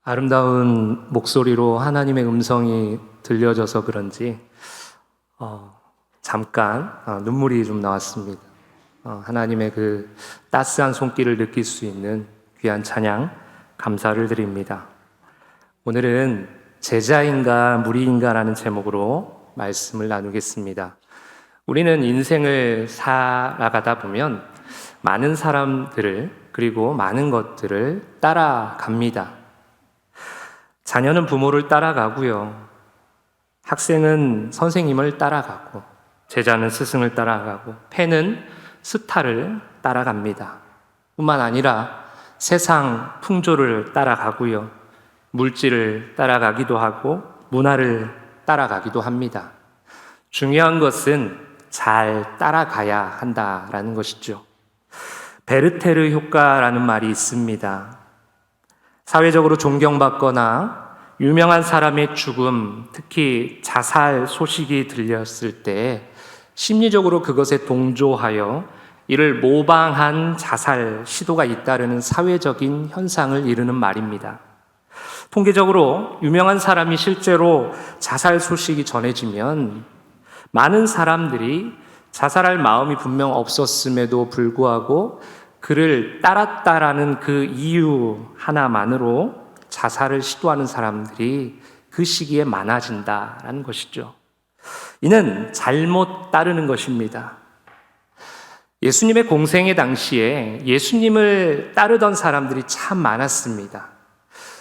아름다운 목소리로 하나님의 음성이 들려져서 그런지 잠깐 눈물이 좀 나왔습니다. 하나님의 그 따스한 손길을 느낄 수 있는 귀한 찬양 감사를 드립니다. 오늘은 제자인가 무리인가라는 제목으로 말씀을 나누겠습니다. 우리는 인생을 살아가다 보면 많은 사람들을 그리고 많은 것들을 따라갑니다. 자녀는 부모를 따라가고요. 학생은 선생님을 따라가고, 제자는 스승을 따라가고, 팬은 스타를 따라갑니다. 뿐만 아니라 세상 풍조를 따라가고요. 물질을 따라가기도 하고, 문화를 따라가기도 합니다. 중요한 것은 잘 따라가야 한다라는 것이죠. 베르테르 효과라는 말이 있습니다. 사회적으로 존경받거나 유명한 사람의 죽음, 특히 자살 소식이 들렸을 때 심리적으로 그것에 동조하여 이를 모방한 자살 시도가 잇따르는 사회적인 현상을 이루는 말입니다. 통계적으로 유명한 사람이 실제로 자살 소식이 전해지면 많은 사람들이 자살할 마음이 분명 없었음에도 불구하고 그를 따랐다라는 그 이유 하나만으로 자살을 시도하는 사람들이 그 시기에 많아진다라는 것이죠. 이는 잘못 따르는 것입니다. 예수님의 공생의 당시에 예수님을 따르던 사람들이 참 많았습니다.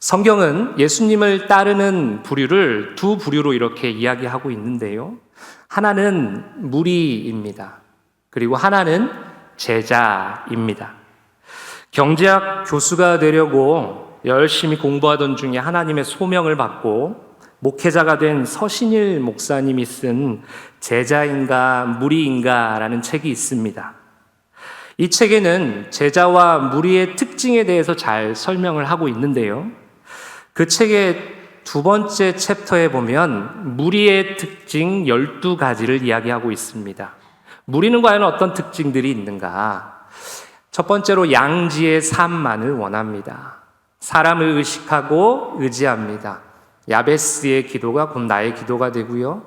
성경은 예수님을 따르는 부류를 두 부류로 이렇게 이야기하고 있는데요. 하나는 무리입니다. 그리고 하나는 제자입니다. 경제학 교수가 되려고 열심히 공부하던 중에 하나님의 소명을 받고 목회자가 된 서신일 목사님이 쓴 제자인가 무리인가라는 책이 있습니다. 이 책에는 제자와 무리의 특징에 대해서 잘 설명을 하고 있는데요. 그 책의 두 번째 챕터에 보면 무리의 특징 12가지를 이야기하고 있습니다. 무리는 과연 어떤 특징들이 있는가? 첫 번째로 양지의 삶만을 원합니다. 사람을 의식하고 의지합니다. 야베스의 기도가 곧 나의 기도가 되고요.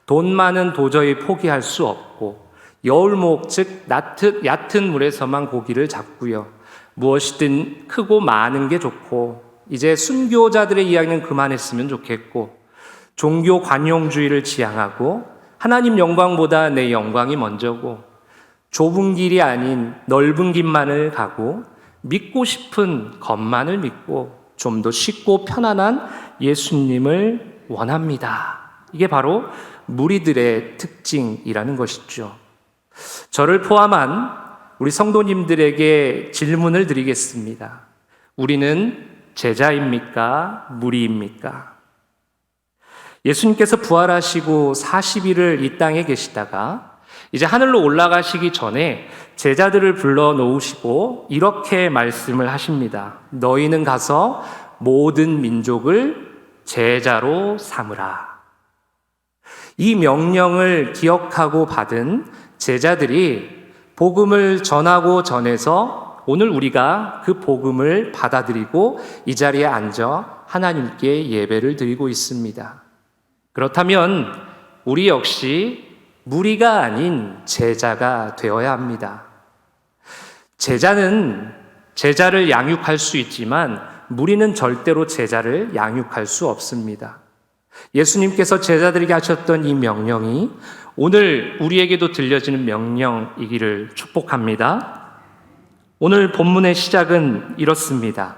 돈만은 도저히 포기할 수 없고 여울목 즉 얕은 물에서만 고기를 잡고요. 무엇이든 크고 많은 게 좋고 이제 순교자들의 이야기는 그만했으면 좋겠고 종교 관용주의를 지향하고 하나님 영광보다 내 영광이 먼저고 좁은 길이 아닌 넓은 길만을 가고 믿고 싶은 것만을 믿고 좀 더 쉽고 편안한 예수님을 원합니다. 이게 바로 무리들의 특징이라는 것이죠. 저를 포함한 우리 성도님들에게 질문을 드리겠습니다. 우리는 제자입니까? 무리입니까? 예수님께서 부활하시고 40일을 이 땅에 계시다가 이제 하늘로 올라가시기 전에 제자들을 불러 놓으시고 이렇게 말씀을 하십니다. 너희는 가서 모든 민족을 제자로 삼으라. 이 명령을 기억하고 받은 제자들이 복음을 전하고 전해서 오늘 우리가 그 복음을 받아들이고 이 자리에 앉아 하나님께 예배를 드리고 있습니다. 그렇다면 우리 역시 무리가 아닌 제자가 되어야 합니다. 제자는 제자를 양육할 수 있지만 무리는 절대로 제자를 양육할 수 없습니다. 예수님께서 제자들에게 하셨던 이 명령이 오늘 우리에게도 들려지는 명령이기를 축복합니다. 오늘 본문의 시작은 이렇습니다.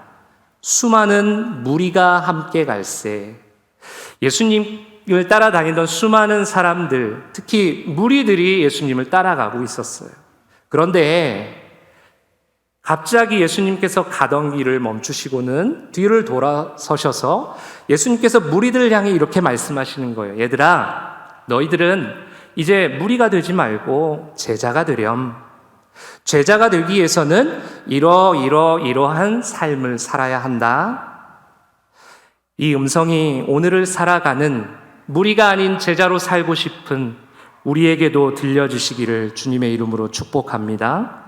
수많은 무리가 함께 갈새. 예수님을 따라다니던 수많은 사람들, 특히 무리들이 예수님을 따라가고 있었어요. 그런데 갑자기 예수님께서 가던 길을 멈추시고는 뒤를 돌아서셔서 예수님께서 무리들을 향해 이렇게 말씀하시는 거예요. 얘들아, 너희들은 이제 무리가 되지 말고 제자가 되렴. 제자가 되기 위해서는 이러한 삶을 살아야 한다. 이 음성이 오늘을 살아가는 무리가 아닌 제자로 살고 싶은 우리에게도 들려주시기를 주님의 이름으로 축복합니다.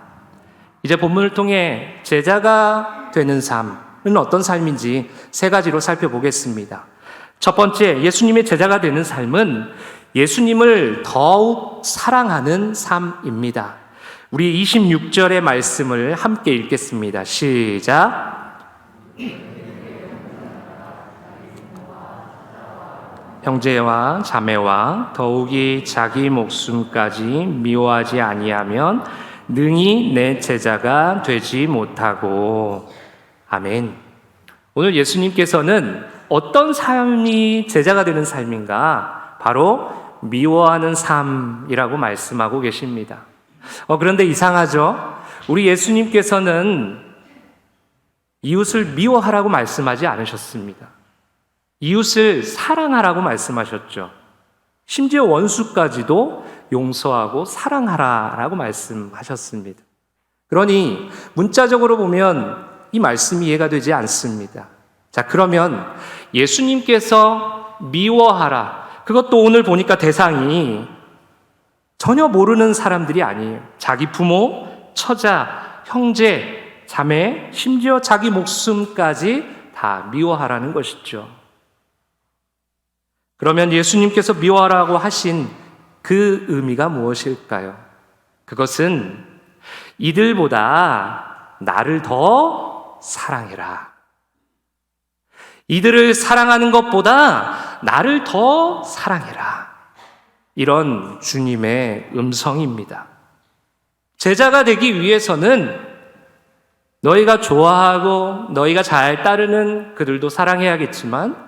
이제 본문을 통해 제자가 되는 삶, 어떤 삶인지 세 가지로 살펴보겠습니다. 첫 번째, 예수님의 제자가 되는 삶은 예수님을 더욱 사랑하는 삶입니다. 우리 26절의 말씀을 함께 읽겠습니다. 시작. 형제와 자매와 더욱이 자기 목숨까지 미워하지 아니하면 능히 내 제자가 되지 못하고. 아멘. 오늘 예수님께서는 어떤 삶이 제자가 되는 삶인가? 바로 미워하는 삶이라고 말씀하고 계십니다. 그런데 이상하죠? 우리 예수님께서는 이웃을 미워하라고 말씀하지 않으셨습니다. 이웃을 사랑하라고 말씀하셨죠. 심지어 원수까지도 용서하고 사랑하라라고 말씀하셨습니다. 그러니 문자적으로 보면 이 말씀이 이해가 되지 않습니다. 자, 그러면 예수님께서 미워하라, 그것도 오늘 보니까 대상이 전혀 모르는 사람들이 아니에요. 자기 부모, 처자, 형제, 자매, 심지어 자기 목숨까지 다 미워하라는 것이죠. 그러면 예수님께서 미워하라고 하신 그 의미가 무엇일까요? 그것은 이들보다 나를 더 사랑해라. 이들을 사랑하는 것보다 나를 더 사랑해라. 이런 주님의 음성입니다. 제자가 되기 위해서는 너희가 좋아하고 너희가 잘 따르는 그들도 사랑해야겠지만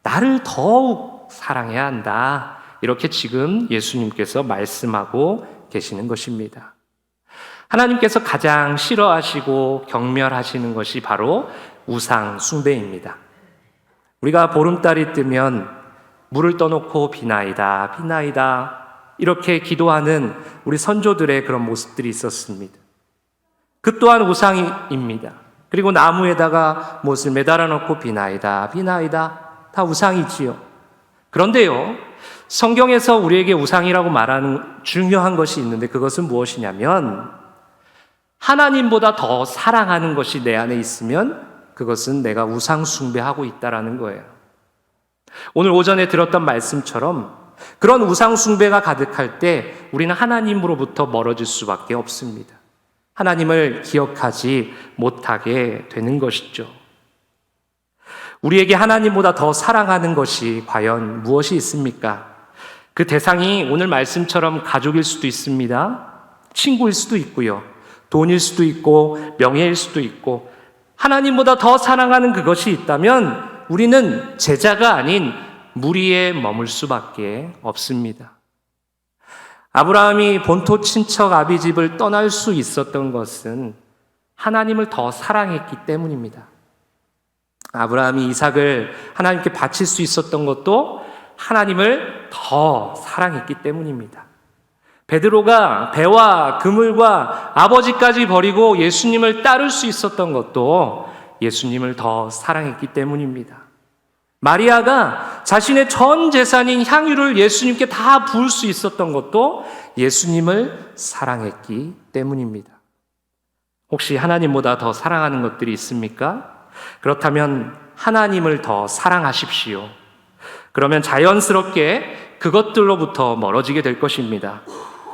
나를 더욱 사랑해야 한다. 이렇게 지금 예수님께서 말씀하고 계시는 것입니다. 하나님께서 가장 싫어하시고 경멸하시는 것이 바로 우상 숭배입니다. 우리가 보름달이 뜨면 물을 떠놓고 비나이다, 비나이다 이렇게 기도하는 우리 선조들의 그런 모습들이 있었습니다. 그 또한 우상입니다. 그리고 나무에다가 못을 매달아 놓고 비나이다, 비나이다 다 우상이지요. 그런데요, 성경에서 우리에게 우상이라고 말하는 중요한 것이 있는데 그것은 무엇이냐면 하나님보다 더 사랑하는 것이 내 안에 있으면 그것은 내가 우상 숭배하고 있다라는 거예요. 오늘 오전에 들었던 말씀처럼 그런 우상 숭배가 가득할 때 우리는 하나님으로부터 멀어질 수밖에 없습니다. 하나님을 기억하지 못하게 되는 것이죠. 우리에게 하나님보다 더 사랑하는 것이 과연 무엇이 있습니까? 그 대상이 오늘 말씀처럼 가족일 수도 있습니다. 친구일 수도 있고요. 돈일 수도 있고 명예일 수도 있고 하나님보다 더 사랑하는 그것이 있다면 우리는 제자가 아닌 무리에 머물 수밖에 없습니다. 아브라함이 본토 친척 아비집을 떠날 수 있었던 것은 하나님을 더 사랑했기 때문입니다. 아브라함이 이삭을 하나님께 바칠 수 있었던 것도 하나님을 더 사랑했기 때문입니다. 베드로가 배와 그물과 아버지까지 버리고 예수님을 따를 수 있었던 것도 예수님을 더 사랑했기 때문입니다. 마리아가 자신의 전 재산인 향유를 예수님께 다 부을 수 있었던 것도 예수님을 사랑했기 때문입니다. 혹시 하나님보다 더 사랑하는 것들이 있습니까? 그렇다면 하나님을 더 사랑하십시오. 그러면 자연스럽게 그것들로부터 멀어지게 될 것입니다.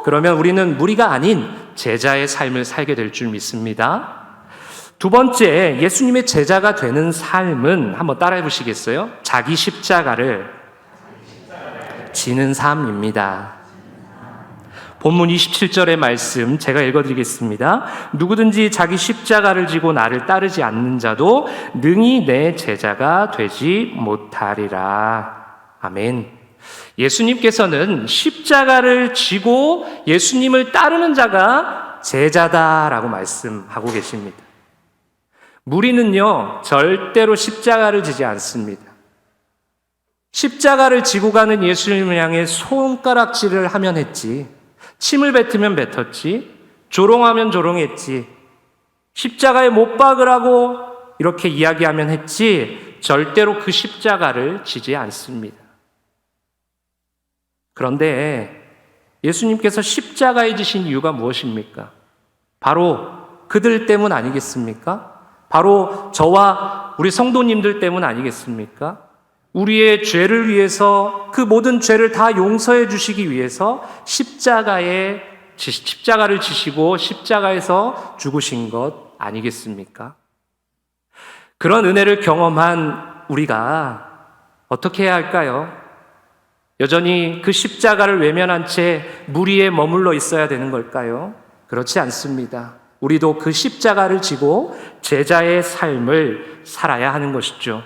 그러면 우리는 무리가 아닌 제자의 삶을 살게 될 줄 믿습니다. 두 번째, 예수님의 제자가 되는 삶은 한번 따라해 보시겠어요? 자기 십자가를 지는 삶입니다. 본문 27절의 말씀 제가 읽어드리겠습니다. 누구든지 자기 십자가를 지고 나를 따르지 않는 자도 능히 내 제자가 되지 못하리라. 아멘. 예수님께서는 십자가를 지고 예수님을 따르는 자가 제자다라고 말씀하고 계십니다. 무리는요, 절대로 십자가를 지지 않습니다. 십자가를 지고 가는 예수님을 향해 손가락질을 하면 했지, 침을 뱉으면 뱉었지, 조롱하면 조롱했지, 십자가에 못 박으라고 이렇게 이야기하면 했지, 절대로 그 십자가를 지지 않습니다. 그런데 예수님께서 십자가에 지신 이유가 무엇입니까? 바로 그들 때문 아니겠습니까? 바로 저와 우리 성도님들 때문 아니겠습니까? 우리의 죄를 위해서 그 모든 죄를 다 용서해 주시기 위해서 십자가를 지시고 십자가에서 죽으신 것 아니겠습니까? 그런 은혜를 경험한 우리가 어떻게 해야 할까요? 여전히 그 십자가를 외면한 채 물 위에 머물러 있어야 되는 걸까요? 그렇지 않습니다. 우리도 그 십자가를 지고 제자의 삶을 살아야 하는 것이죠.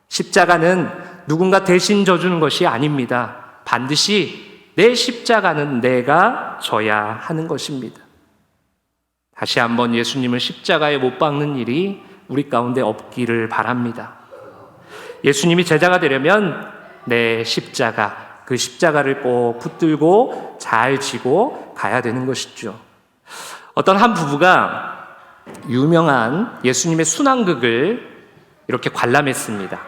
십자가는 누군가 대신 져주는 것이 아닙니다. 반드시 내 십자가는 내가 져야 하는 것입니다. 다시 한번 예수님을 십자가에 못 박는 일이 우리 가운데 없기를 바랍니다. 예수님이 제자가 되려면 내 십자가, 그 십자가를 꼭 붙들고 잘 지고 가야 되는 것이죠. 어떤 한 부부가 유명한 예수님의 순환극을 이렇게 관람했습니다.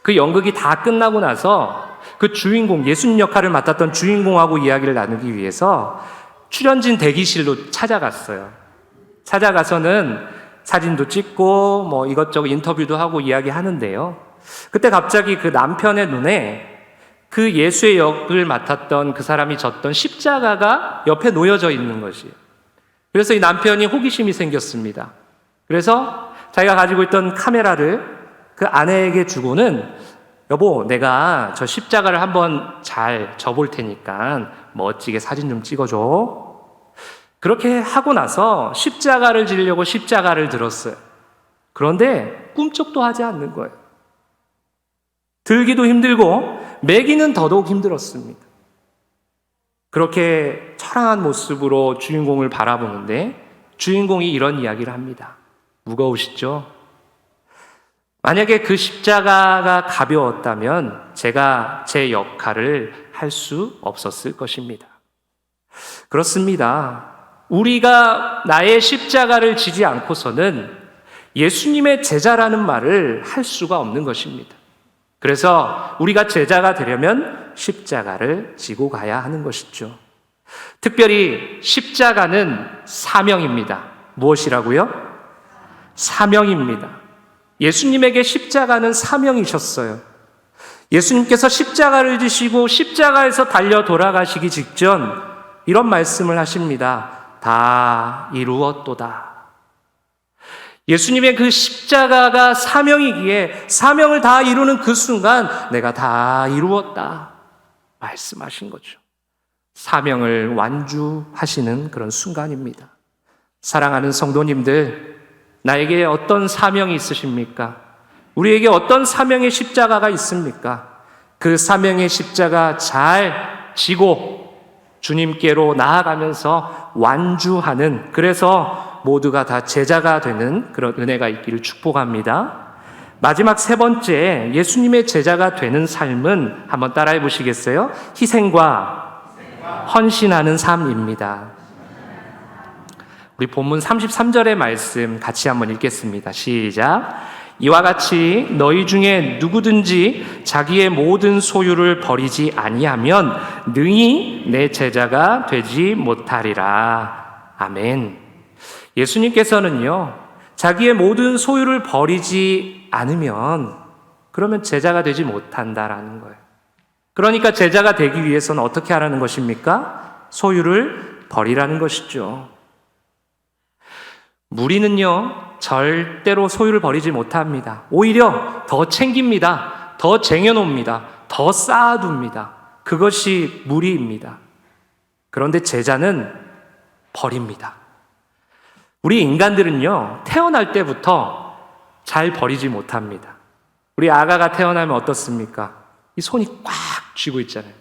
그 연극이 다 끝나고 나서 그 주인공, 예수님 역할을 맡았던 주인공하고 이야기를 나누기 위해서 출연진 대기실로 찾아갔어요. 찾아가서는 사진도 찍고 뭐 이것저것 인터뷰도 하고 이야기하는데요. 그때 갑자기 그 남편의 눈에 그 예수의 역을 맡았던 그 사람이 졌던 십자가가 옆에 놓여져 있는 것이에요. 그래서 이 남편이 호기심이 생겼습니다. 그래서 자기가 가지고 있던 카메라를 그 아내에게 주고는 여보, 내가 저 십자가를 한번 잘 져볼 테니까 멋지게 사진 좀 찍어줘. 그렇게 하고 나서 십자가를 지려고 십자가를 들었어요. 그런데 꿈쩍도 하지 않는 거예요. 들기도 힘들고 매기는 더더욱 힘들었습니다. 그렇게 처량한 모습으로 주인공을 바라보는데 주인공이 이런 이야기를 합니다. 무거우시죠? 만약에 그 십자가가 가벼웠다면 제가 제 역할을 할 수 없었을 것입니다. 그렇습니다. 우리가 나의 십자가를 지지 않고서는 예수님의 제자라는 말을 할 수가 없는 것입니다. 그래서 우리가 제자가 되려면 십자가를 지고 가야 하는 것이죠. 특별히 십자가는 사명입니다. 무엇이라고요? 사명입니다. 예수님에게 십자가는 사명이셨어요. 예수님께서 십자가를 지시고 십자가에서 달려 돌아가시기 직전 이런 말씀을 하십니다. 다 이루었도다. 예수님의 그 십자가가 사명이기에 사명을 다 이루는 그 순간 내가 다 이루었다 말씀하신 거죠. 사명을 완주하시는 그런 순간입니다. 사랑하는 성도님들, 나에게 어떤 사명이 있으십니까? 우리에게 어떤 사명의 십자가가 있습니까? 그 사명의 십자가 잘 지고 주님께로 나아가면서 완주하는, 그래서 모두가 다 제자가 되는 그런 은혜가 있기를 축복합니다. 마지막 세 번째, 예수님의 제자가 되는 삶은 한번 따라해 보시겠어요? 희생과 헌신하는 삶입니다. 우리 본문 33절의 말씀 같이 한번 읽겠습니다. 시작. 이와 같이 너희 중에 누구든지 자기의 모든 소유를 버리지 아니하면 능히 내 제자가 되지 못하리라. 아멘. 예수님께서는요, 자기의 모든 소유를 버리지 않으면 그러면 제자가 되지 못한다라는 거예요. 그러니까 제자가 되기 위해서는 어떻게 하라는 것입니까? 소유를 버리라는 것이죠. 무리는요, 절대로 소유를 버리지 못합니다. 오히려 더 챙깁니다. 더 쟁여놓습니다. 더 쌓아둡니다. 그것이 무리입니다. 그런데 제자는 버립니다. 우리 인간들은요, 태어날 때부터 잘 버리지 못합니다. 우리 아가가 태어나면 어떻습니까? 이 손이 꽉 쥐고 있잖아요.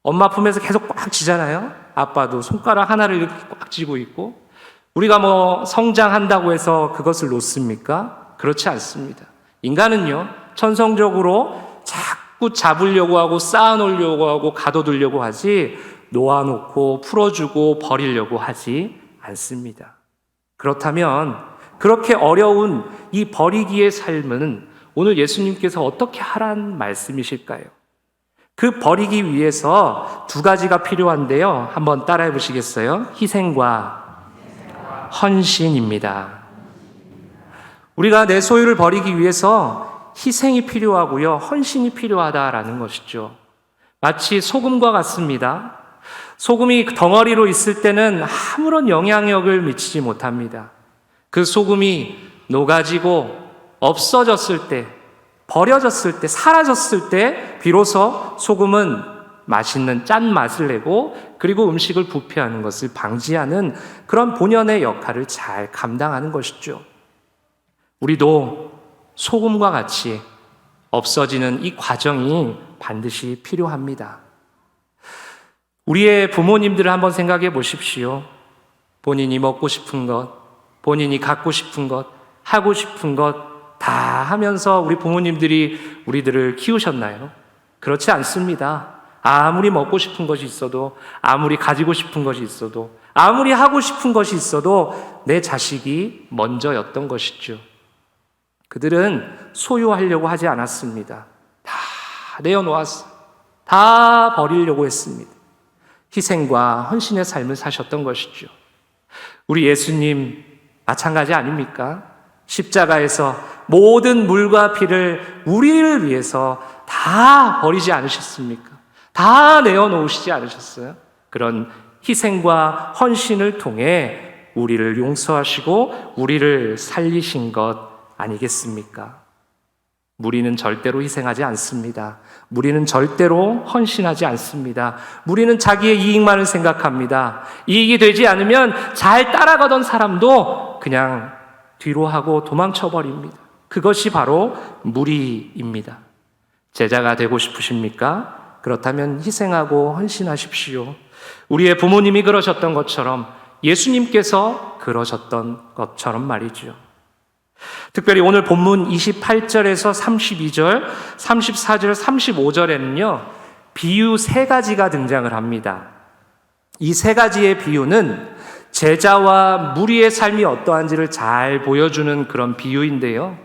엄마 품에서 계속 꽉 쥐잖아요. 아빠도 손가락 하나를 이렇게 꽉 쥐고 있고, 우리가 성장한다고 해서 그것을 놓습니까? 그렇지 않습니다. 인간은요, 천성적으로 자꾸 잡으려고 하고 쌓아놓으려고 하고 가둬두려고 하지 놓아놓고 풀어주고 버리려고 하지 않습니다. 그렇다면 그렇게 어려운 이 버리기의 삶은 오늘 예수님께서 어떻게 하란 말씀이실까요? 그 버리기 위해서 두 가지가 필요한데요. 한번 따라해 보시겠어요? 희생과 헌신입니다. 우리가 내 소유를 버리기 위해서 희생이 필요하고요, 헌신이 필요하다라는 것이죠. 마치 소금과 같습니다. 소금이 덩어리로 있을 때는 아무런 영향력을 미치지 못합니다. 그 소금이 녹아지고 없어졌을 때, 버려졌을 때, 사라졌을 때 비로소 소금은 맛있는 짠맛을 내고 그리고 음식을 부패하는 것을 방지하는 그런 본연의 역할을 잘 감당하는 것이죠. 우리도 소금과 같이 없어지는 이 과정이 반드시 필요합니다. 우리의 부모님들을 한번 생각해 보십시오. 본인이 먹고 싶은 것, 본인이 갖고 싶은 것, 하고 싶은 것 다 하면서 우리 부모님들이 우리들을 키우셨나요? 그렇지 않습니다. 아무리 먹고 싶은 것이 있어도, 아무리 가지고 싶은 것이 있어도, 아무리 하고 싶은 것이 있어도 내 자식이 먼저였던 것이죠. 그들은 소유하려고 하지 않았습니다. 다 내어놓았어요. 다 버리려고 했습니다. 희생과 헌신의 삶을 사셨던 것이죠. 우리 예수님 마찬가지 아닙니까? 십자가에서 모든 물과 피를 우리를 위해서 다 버리지 않으셨습니까? 다 내어놓으시지 않으셨어요? 그런 희생과 헌신을 통해 우리를 용서하시고 우리를 살리신 것 아니겠습니까? 무리는 절대로 희생하지 않습니다. 무리는 절대로 헌신하지 않습니다. 무리는 자기의 이익만을 생각합니다. 이익이 되지 않으면 잘 따라가던 사람도 그냥 뒤로 하고 도망쳐버립니다. 그것이 바로 무리입니다. 제자가 되고 싶으십니까? 그렇다면 희생하고 헌신하십시오. 우리의 부모님이 그러셨던 것처럼, 예수님께서 그러셨던 것처럼 말이죠. 특별히 오늘 본문 28절에서 32절, 34절, 35절에는요, 비유 3가지가 등장을 합니다. 이 3가지의 비유는 제자와 무리의 삶이 어떠한지를 잘 보여주는 그런 비유인데요.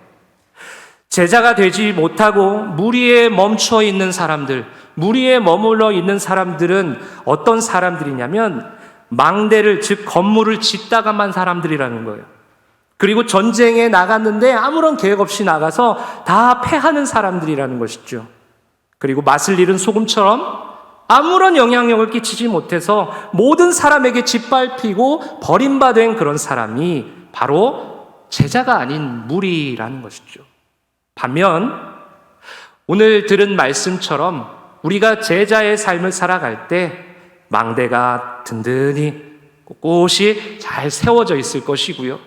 제자가 되지 못하고 무리에 멈춰 있는 사람들, 무리에 머물러 있는 사람들은 어떤 사람들이냐면 망대를, 즉 건물을 짓다가만 사람들이라는 거예요. 그리고 전쟁에 나갔는데 아무런 계획 없이 나가서 다 패하는 사람들이라는 것이죠. 그리고 맛을 잃은 소금처럼 아무런 영향력을 끼치지 못해서 모든 사람에게 짓밟히고 버림받은 그런 사람이 바로 제자가 아닌 무리라는 것이죠. 반면 오늘 들은 말씀처럼 우리가 제자의 삶을 살아갈 때 망대가 든든히 꼿꼿이 잘 세워져 있을 것이고요.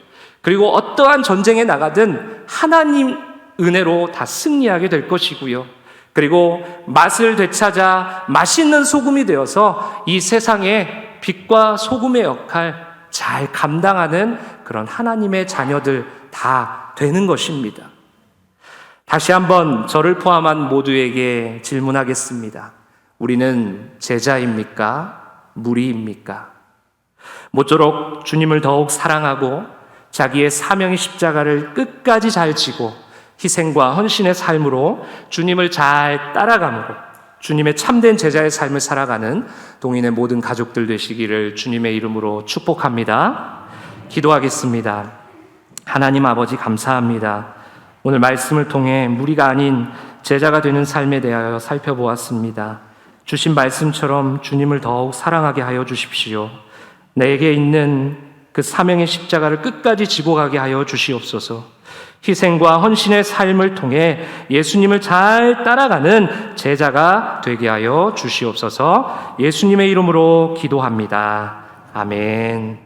그리고 어떠한 전쟁에 나가든 하나님 은혜로 다 승리하게 될 것이고요. 그리고 맛을 되찾아 맛있는 소금이 되어서 이 세상에 빛과 소금의 역할 잘 감당하는 그런 하나님의 자녀들 다 되는 것입니다. 다시 한번 저를 포함한 모두에게 질문하겠습니다. 우리는 제자입니까? 무리입니까? 모쪼록 주님을 더욱 사랑하고 자기의 사명의 십자가를 끝까지 잘 지고 희생과 헌신의 삶으로 주님을 잘 따라감으로 주님의 참된 제자의 삶을 살아가는 동인의 모든 가족들 되시기를 주님의 이름으로 축복합니다. 기도하겠습니다. 하나님 아버지 감사합니다. 오늘 말씀을 통해 무리가 아닌 제자가 되는 삶에 대하여 살펴보았습니다. 주신 말씀처럼 주님을 더욱 사랑하게 하여 주십시오. 내게 있는 그 사명의 십자가를 끝까지 지고 가게 하여 주시옵소서. 희생과 헌신의 삶을 통해 예수님을 잘 따라가는 제자가 되게 하여 주시옵소서. 예수님의 이름으로 기도합니다. 아멘.